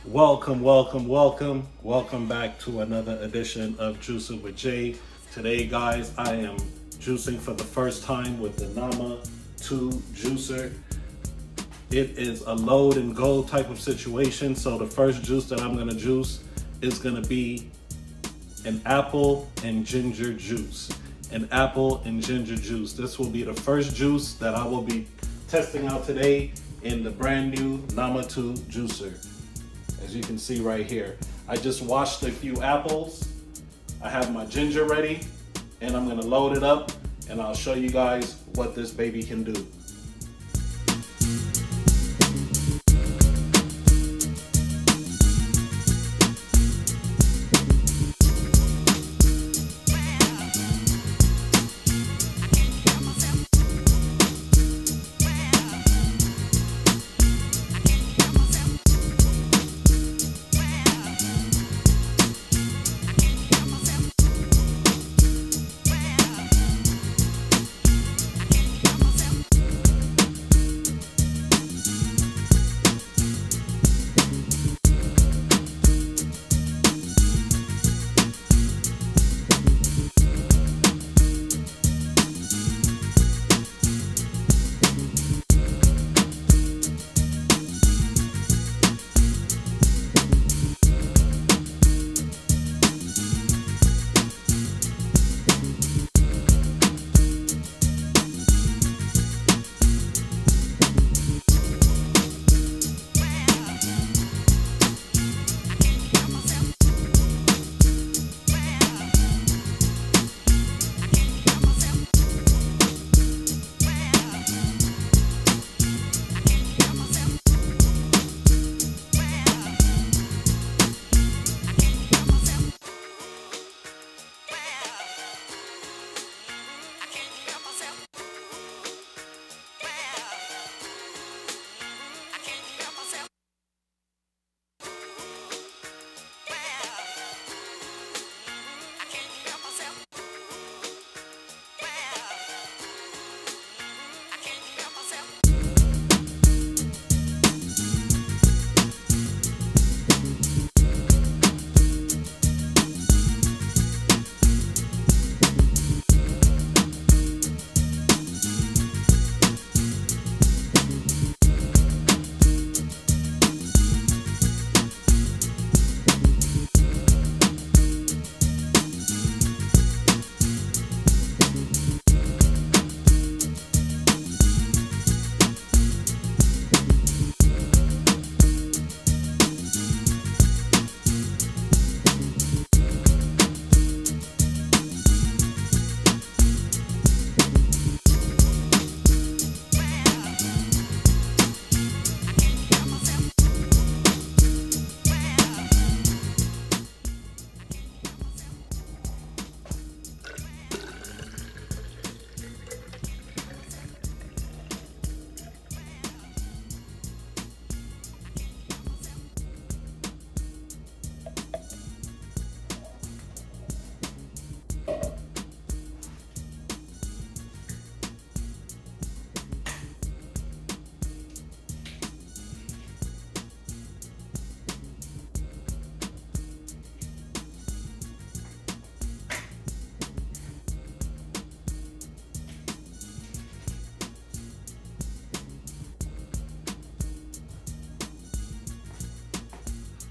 Welcome back to another edition of Juicing with Jay. Today, guys, I am juicing for the first time with the Nama 2 juicer. It is a load and go type of situation. So the first juice that I'm gonna juice is gonna be an apple and ginger juice. This will be the first juice that I will be testing out today in the brand new Nama 2 juicer. As you can see right here, I just washed a few apples. I have my ginger ready and I'm gonna load it up and I'll show you guys what this baby can do.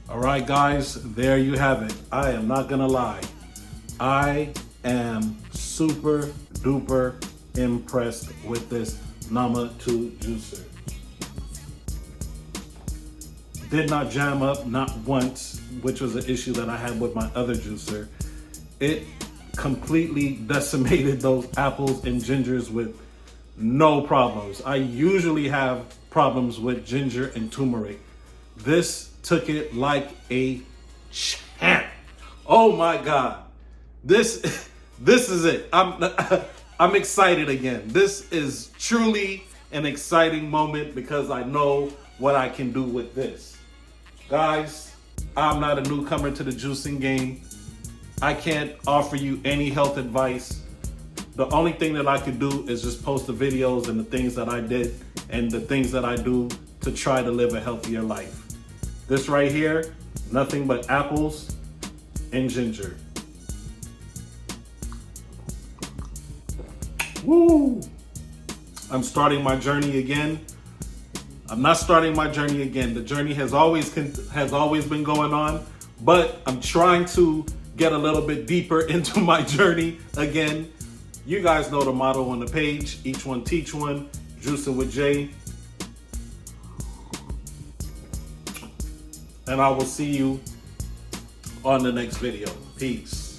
All right, guys, there you have it. I am not gonna lie. I am super duper impressed with this Nama 2 juicer. Did not jam up, not once, which was an issue that I had with my other juicer. It completely decimated those apples and gingers with no problems. I usually have problems with ginger and turmeric. This took it like a champ. Oh my God. This is it. I'm excited again. This is truly an exciting moment because I know what I can do with this. Guys, I'm not a newcomer to the juicing game. I can't offer you any health advice. The only thing that I could do is just post the videos and the things that I did and the things that I do to try to live a healthier life. This right here, nothing but apples and ginger. Woo! I'm starting my journey again. I'm not starting my journey again. The journey has always been going on, but I'm trying to get a little bit deeper into my journey again. You guys know the motto on the page: each one teach one. Juicing with Jay. And I will see you on the next video. Peace.